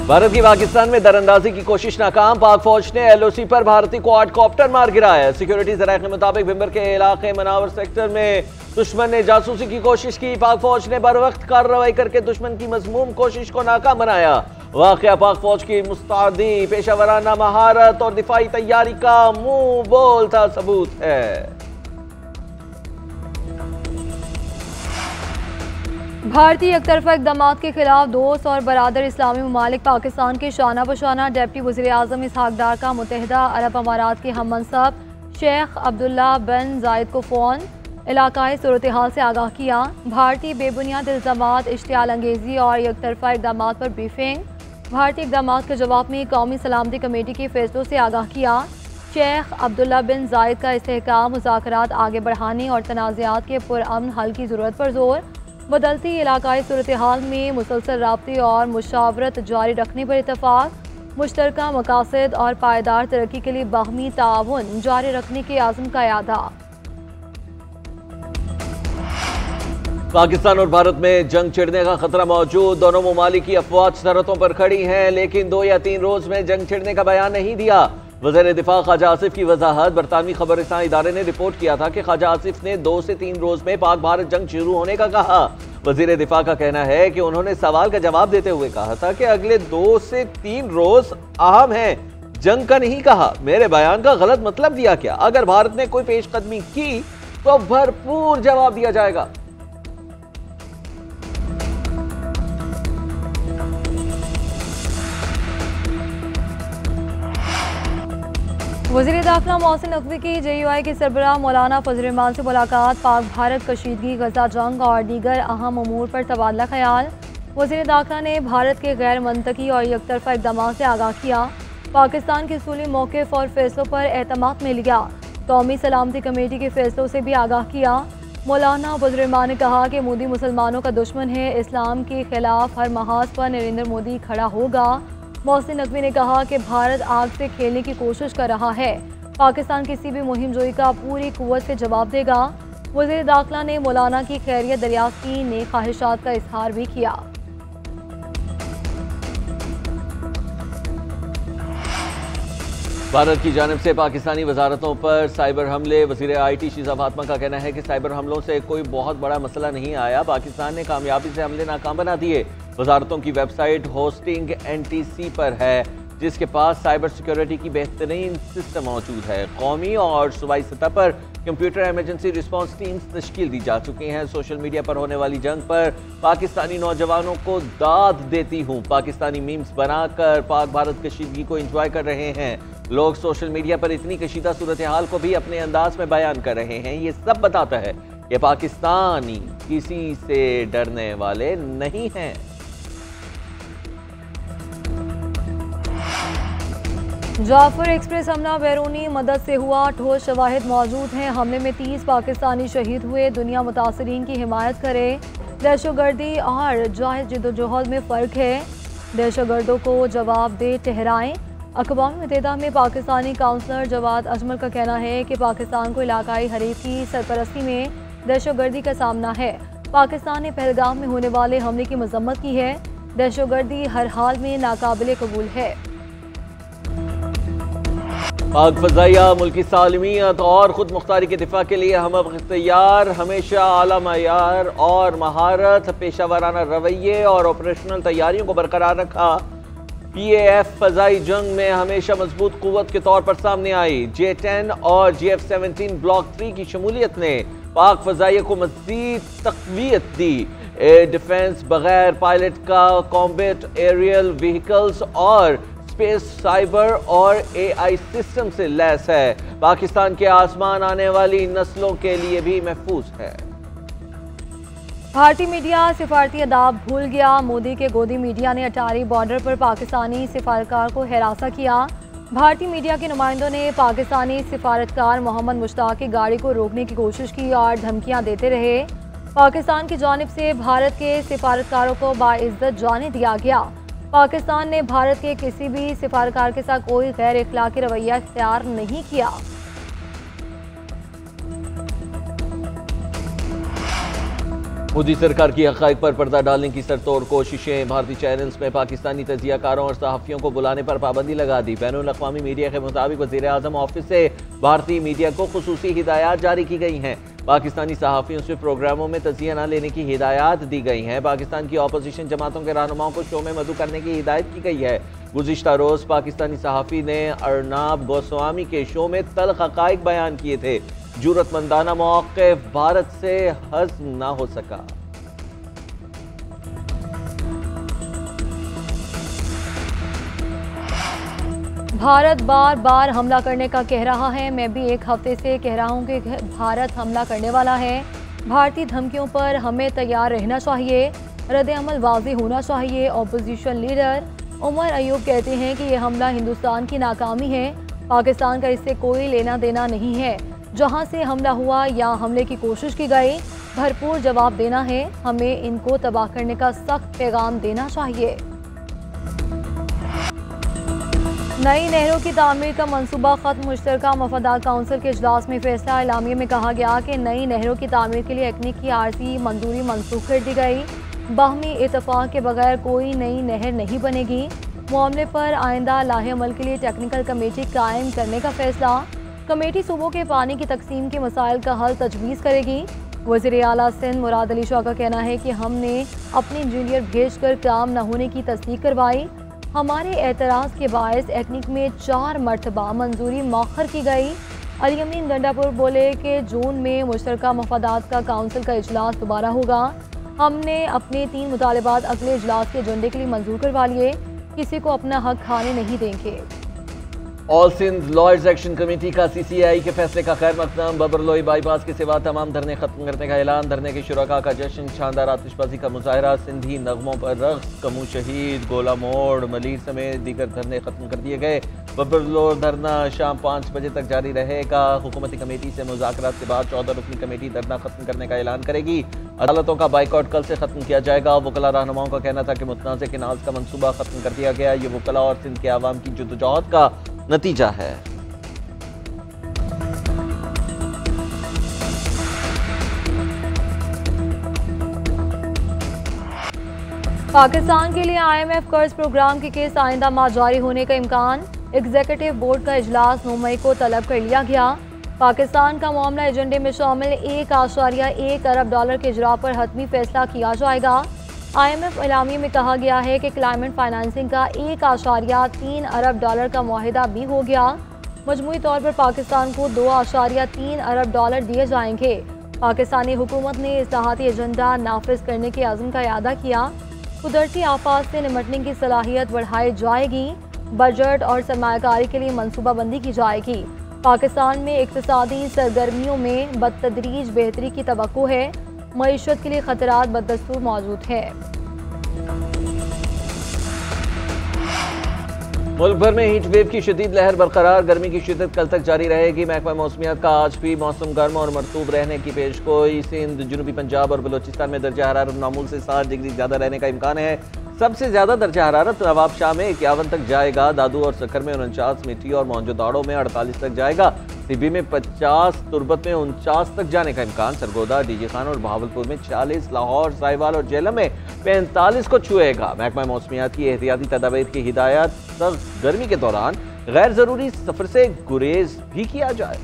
भारत की पाकिस्तान में दरअंदाजी की कोशिश नाकाम। पाक फौज ने एलओसी पर भारतीय क्वाडकॉप्टर मार गिराया। सिक्योरिटी जराये के मुताबिक भिंबर के इलाके मनावर सेक्टर में दुश्मन ने जासूसी की कोशिश की। पाक फौज ने बर वक्त कार्रवाई करके दुश्मन की मजमूम कोशिश को नाकाम बनाया। वाकया पाक फौज की मुस्तैदी, पेशावराना महारत और दिफाई तैयारी का मुंह बोलता सबूत है। भारतीय एकतरफा इक़दामात के खिलाफ दोस्त और बरादर इस्लामी ममालिक पाकिस्तान के शाना बशाना डिप्टी वज़ीर आज़म इसहाक डार का मुत्तहिदा अरब अमारात के हम मनसब शेख अब्दुल्ला बिन जायद को फ़ोन, इलाकाई सूरत हाल से आगाह किया। भारतीय बेबुनियाद इल्ज़ामात, इश्तियाल अंगेज़ी और एकतरफा इक़दामात पर ब्रीफिंग। भारतीय इक़दामात के जवाब में कौमी सलामती कमेटी के फैसलों से आगाह किया। शेख अब्दुल्ला बिन जायद का इस्तेहकाम, मुज़ाकरात आगे बढ़ाने और तनाज़ात के पुरअमन हल की ज़रूरत पर जोर। बदलती इलाकाई सूरत हाल में मुसलसल राब्ते और मुशावरत जारी रखने पर इत्तफ़ाक़। मुश्तरका मकासद और पायदार तरक्की के लिए बाहमी ताउन जारी रखने के आज़म का यादा। पाकिस्तान और भारत में जंग छिड़ने का खतरा मौजूद। दोनों ममालिक की अफवाज सरहदों पर खड़ी हैं, लेकिन 2 या 3 रोज में जंग छिड़ने का बयान नहीं दिया। वज़ीर दिफा ख्वाजा आसिफ की वजाहत। बरतानवी खबरसां इदारे ने रिपोर्ट किया था कि ख्वाजा आसिफ ने 2 से 3 रोज में पाक भारत जंग शुरू होने का कहा। वज़ीर दिफा का कहना है कि उन्होंने सवाल का जवाब देते हुए कहा था कि अगले 2 से 3 रोज अहम हैं, जंग का नहीं कहा। मेरे बयान का गलत मतलब दिया क्या? अगर भारत ने कोई पेशकदमी की तो भरपूर जवाब दिया जाएगा। वज़ीर दाखिला मोहसिन नकवी की JUI के सरबराह मौलाना फजल रहमान से मुलाकात। पाक भारत कशीदगी, गजा जंग और दीगर अहम अमूर पर तबादला ख्याल। वज़ीर दाखिला ने भारत के गैर मंतकी और एकतरफा इक़दामात से आगाह किया। पाकिस्तान के उसूली मौक़िफ़ और फैसलों पर एतमाद में लिया। कौमी सलामती कमेटी के फैसलों से भी आगाह किया। मौलाना फजल रहमान ने कहा कि मोदी मुसलमानों का दुश्मन है। इस्लाम के खिलाफ हर महाज पर नरेंद्र मोदी खड़ा होगा। मोहसिन नकवी ने कहा कि भारत आग से खेलने की कोशिश कर रहा है। पाकिस्तान किसी भी मुहिम जोई का पूरी कुव्वत से जवाब देगा। वज़ीर दाखिला ने मौलाना की खैरियत दरियाफ्त की नेक ख्वाहिशात का इजहार भी किया। भारत की जानिब से पाकिस्तानी वजारतों पर साइबर हमले। वज़ीर IT शीज़ा फातिमा का कहना है कि साइबर हमलों से कोई बहुत बड़ा मसला नहीं आया। पाकिस्तान ने कामयाबी से हमले नाकाम बना दिए। वजारतों की वेबसाइट होस्टिंग NTC पर है, जिसके पास साइबर सिक्योरिटी की बेहतरीन सिस्टम मौजूद है। कौमी और सूबाई सतह पर कंप्यूटर इमरजेंसी रिस्पांस टीम्स तश्कील दी जा चुकी हैं। सोशल मीडिया पर होने वाली जंग पर पाकिस्तानी नौजवानों को दाद देती हूँ। पाकिस्तानी मीम्स बनाकर पाक भारत कशीदगी को एंजॉय कर रहे हैं। लोग सोशल मीडिया पर इतनी कशीदा सूरत हाल को भी अपने अंदाज में बयान कर रहे हैं। ये सब बताता है कि पाकिस्तानी किसी से डरने वाले नहीं हैं। जाफर एक्सप्रेस हमला बैरूनी मदद से हुआ। ठोस शवाहिद मौजूद हैं। हमले में 30 पाकिस्तानी शहीद हुए। दुनिया मुतासरीन की हिमायत करे। दहशतगर्दी और जाहिर जद्दोजहद में फ़र्क है। दहशतगर्दों को जवाब दे ठहराएं। अक़वाम मुत्तहिदा में पाकिस्तानी काउंसलर जवाद अजमल का कहना है कि पाकिस्तान को इलाकाई हरीफ की सरपरस्ती में दहशतगर्दी का सामना है। पाकिस्तान ने पहलगाम में होने वाले हमले की मजम्मत की है। दहशतगर्दी हर हाल में नाकाबिले कबूल है। पाक फ़ज़ाइया मुल्की सालमियत और खुद मुख्तारी के दिफा के लिए हम तैयार। हमेशा आला मयार और महारत, पेशावराना रवैये और ऑपरेशनल तैयारियों को बरकरार रखा। PAF फ़ज़ाई जंग में हमेशा मजबूत कुव्वत के तौर पर सामने आई। J-10 और GF-17 ब्लॉक 3 की शमूलियत ने पाक फ़ज़ाइया को मज़ीद तक़वियत दी। एयर डिफेंस बगैर पायलट का कॉम्बैट एरियल व्हीकल्स और स्पेस, साइबर और AI सिस्टम से लैस है। पाकिस्तान के आसमान आने वाली नस्लों के लिए भी महफूज है। भारतीय मीडिया सिफारती अदाब भूल गया। मोदी के गोदी मीडिया ने अटारी बॉर्डर पर पाकिस्तानी सिफारतकार को हिरासा किया। भारतीय मीडिया के नुमाइंदों ने पाकिस्तानी सिफारतकार मोहम्मद मुश्ताक की गाड़ी को रोकने की कोशिश की और धमकियां देते रहे। पाकिस्तान की जानिब से भारत के सिफारतकारों को बाइज्जत जाने दिया गया। पाकिस्तान ने भारत के किसी भी सिफारतकार के साथ कोई गैर इखलाकी रवैया इख्तियार नहीं किया। मोदी सरकार की हक़ाइक़ पर पर्दा डालने की सरतोड़ कोशिशें। भारतीय चैनल्स में पाकिस्तानी तजियाकारों और सहाफ़ियों को बुलाने पर पाबंदी लगा दी। बैनुल अक़वामी मीडिया के मुताबिक वज़ीर आज़म ऑफिस से भारतीय मीडिया को खुसूसी हिदायत जारी की गई हैं। पाकिस्तानी सहाफ़ियों से प्रोग्रामों में तजिया न लेने की हिदायत दी गई हैं। पाकिस्तान की अपोजिशन जमातों के रहनुमाओं को शो में मदऊ करने की हिदायत की गई है। गुज़िश्ता रोज़ पाकिस्तानी सहाफ़ी ने अर्नाब गोस्वामी के शो में तल्ख़ हक़ाइक़ बयान किए थे। जुर्रतमंदाना मौक़िफ़ भारत से हज़म न हो सका। भारत बार बार हमला करने का कह रहा है। मैं भी एक हफ्ते से कह रहा हूं कि भारत हमला करने वाला है। भारतीय धमकियों पर हमें तैयार रहना चाहिए। रद्द-ए-अमल वाज़ेह होना चाहिए। अपोजिशन लीडर उमर अयूब कहते हैं कि यह हमला हिंदुस्तान की नाकामी है। पाकिस्तान का इससे कोई लेना देना नहीं है। जहां से हमला हुआ या हमले की कोशिश की गई, भरपूर जवाब देना है। हमें इनको तबाह करने का सख्त पैगाम देना चाहिए। नई नहरों की तामीर का मंसूबा खत्म। मुश्तरका मफादात काउंसिल के इजलास में फैसला एलामिया में कहा गया कि नई नहरों की तामीर के लिए एक्निक की आर्जी मंजूरी मनसूख कर दी गई। बाहमी इतफाक के बगैर कोई नई नहर नहीं बनेगी। मामले पर आइंदा लाहे अमल के लिए टेक्निकल कमेटी कायम करने का फैसला। कमेटी सूबों के पानी की तकसीम के मसाइल का हल तजवीज़ करेगी। वज़ीर आला सिंध मुराद अली शाह का कहना है कि हमने अपने इंजीनियर भेज कर काम न होने की तस्दीक करवाई। हमारे एतराज़ के बायस एक्निक में 4 मरतबा मंजूरी मौखर की गई। अली अमीन गंडापुर बोले कि जून में मुश्तरका मफादात का काउंसिल का इजलास दोबारा होगा। हमने अपने 3 मुतालबात अगले इजलास के एजेंडे के लिए मंजूर करवा लिए। किसी को अपना हक खाने नहीं देंगे। All Sindh lawyers action committee का CCI के फैसले का खैर मकदम। बबरलोई बाईपास के सिवा तमाम धरने खत्म करने का ऐलान। धरने के शुरका का जश्न, शानदार आतिशबाजी का मुजाहरा, सिंधी नगमों पर रक़्स, कमू शहीद, गोला मोड़, मलीर समेत दीगर धरने खत्म कर दिए गए। बबरलोई धरना शाम 5 बजे तक जारी रहेगा। हुकूमती कमेटी से मुज़ाकरात के बाद 14 रुकनी कमेटी धरना खत्म करने का ऐलान करेगी। अदालतों का बाइकआउट कल से खत्म किया जाएगा। वकला रहनुमाओं का कहना था कि मुतनाज़ केनाल्स का मंसूबा खत्म कर दिया गया। ये वकला और सिंध के आवाम की जद्दोजहद का नतीजा है। पाकिस्तान के लिए IMF कर्ज प्रोग्राम की किस्त आइंदा माह जारी होने का इम्कान। एग्जीक्यूटिव बोर्ड का इजलास 9 मई को तलब कर लिया गया। पाकिस्तान का मामला एजेंडे में शामिल $1.1 अरब के इजरा पर हतमी फैसला किया जाएगा। IMF एलामिया में कहा गया है कि क्लाइमेट फाइनेंसिंग का $1.3 अरब का मुआहिदा भी हो गया। मजमूई तौर पर पाकिस्तान को $2.3 अरब दिए जाएंगे। पाकिस्तानी हुकूमत ने इस्लाहाती एजेंडा नाफिज करने के अज़्म का इआदा किया। कुदरती आफात से निपटने की सलाहियत बढ़ाई जाएगी। बजट और सरमायाकारी के लिए मनसूबाबंदी की जाएगी। पाकिस्तान में इक्तिसादी सरगर्मियों में बतदरीज बेहतरी की तवक्को है। मईशत के लिए खतरात बदस्तूर मौजूद है। मुल्क भर में हीट वेव की शदीद लहर बरकरार। गर्मी की शिद्दत कल तक जारी रहेगी। महकमा मौसमियात का आज भी मौसम गर्म और मरतूब रहने की पेशगोई। सिंध, जनूबी पंजाब और बलोचिस्तान में दर्जा हरारत मामूल से 7 डिग्री ज़्यादा रहने का इम्कान है। सबसे ज़्यादा दर्जा हरारत नवाबशाह में 51 तक जाएगा। दादू और सखर में 49, मिठी और मोहनजोदाड़ो में 48 तक जाएगा। सिबी में 50, तुर्बत में 49 तक जाने का इम्कान। सरगोदा, डीजी खान और बहावलपुर में 40, लाहौर, साहिवाल और जेलम में 45 को छुएगा। महकमा मौसमियात की एहतियाती तदाबीर की हिदायत, सख्त गर्मी के दौरान गैर ज़रूरी सफ़र से गुरेज भी किया जाए।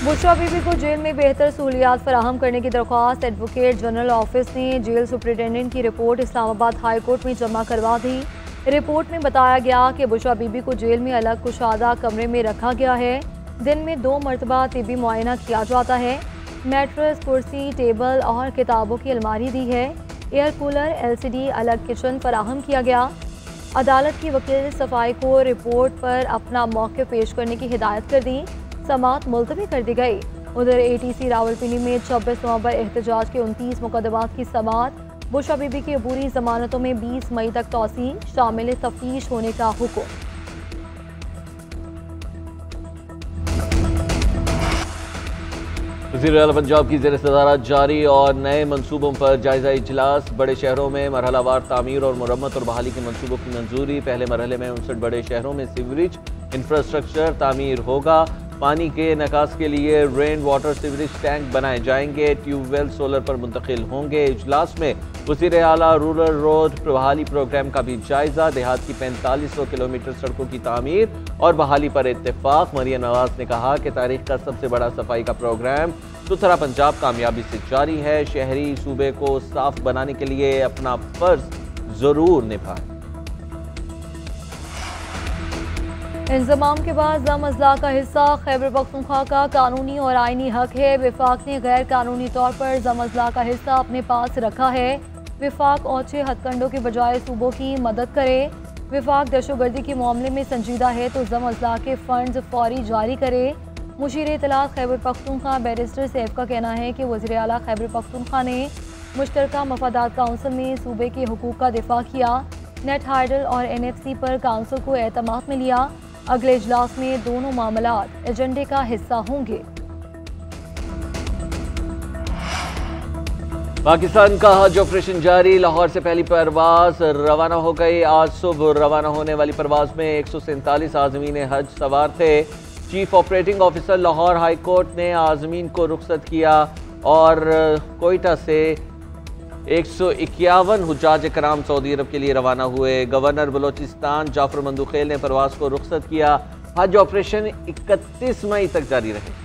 बुशरा बीबी को जेल में बेहतर सहूलियात फराहम करने की दरख्वास्त एडवोकेट जनरल ऑफिस ने जेल सुप्रिटेंडेंट की रिपोर्ट इस्लामाबाद हाई कोर्ट में जमा करवा दी। रिपोर्ट में बताया गया कि बुशरा बीबी को जेल में अलग कुशादा कमरे में रखा गया है। दिन में 2 मरतबा तिब्बी मुआयना किया जाता है। मैट्रेस, कुर्सी, टेबल और किताबों की अलमारी दी है। एयर कूलर, LCD, अलग किचन फराहम किया गया। अदालत की वकील सफाई को रिपोर्ट पर अपना मौक़िफ़ पेश करने की हिदायत कर दी। समाअत मुलतवी कर दी गई। उधर ATC रावलपिंडी में 26 नवंबर एहतजाज के 29 मुकदमात की समाअत। बुशरा बीबी की अबूरी जमानतों में 20 मई तक तौसील, शामिल तफ्तीश होने का हुक्म। वज़ीर आला पंजाब की ज़ेर सदारत जारी और नए मनसूबों पर जायजा इजलास। बड़े शहरों में मरहलावार तामीर और मुरम्मत और बहाली के मनसूबों की मंजूरी। पहले मरहले में 59 बड़े शहरों में सीवरेज इंफ्रास्ट्रक्चर तामीर होगा। पानी के निकास के लिए रेन वाटर सीवरेज टैंक बनाए जाएंगे। ट्यूबवेल सोलर पर मुंतकिल होंगे। इजलास में वज़ीर आला रूरल रोड बहाली प्रोग्राम का भी जायजा। देहात की 4500 किलोमीटर सड़कों की तामीर और बहाली पर इत्तेफाक। मरियम नवाज ने कहा कि तारीख का सबसे बड़ा सफाई का प्रोग्राम सुथरा पंजाब कामयाबी से जारी है। शहरी सूबे को साफ बनाने के लिए अपना फर्ज जरूर निभाएं। इंजमाम के बाद जम अजला का हिस्सा खैबर पख्तूनख्वा का कानूनी और आइनी हक है। विफाक ने गैर कानूनी तौर पर जम अजला का हिस्सा अपने पास रखा है। विफाक औचे हथकंडों के बजाय सूबों की मदद करे। विफाक दहशतगर्दी के मामले में संजीदा है तो जम अजला के फंड्स फौरी जारी करे। मुशीर इत्तलात खैबर पख्तूनख्वा बैरिस्टर सैफ का कहना है कि वज़ीर आला खैबर पख्तूनख्वा ने मुश्तरका मफादात काउंसिल में सूबे के हुकूक का दिफा किया। नेट हाइडल और NFC पर काउंसिल को एतमाद में लिया। अगले इजलास में दोनों मामलात एजेंडे का हिस्सा होंगे। पाकिस्तान का हज ऑपरेशन जारी। लाहौर से पहली परवाज रवाना हो गई। आज सुबह रवाना होने वाली परवाज में 147 आज़मीन हज सवार थे। Chief operating officer Lahore high court ने आज़मीन को रुख्सत किया और कोयटा से 151 हुज्जाज कराम सऊदी अरब के लिए रवाना हुए। गवर्नर बलोचिस्तान जाफर मंदुखेल ने परवाज को रुख्सत किया। हज ऑपरेशन 31 मई तक जारी रहे।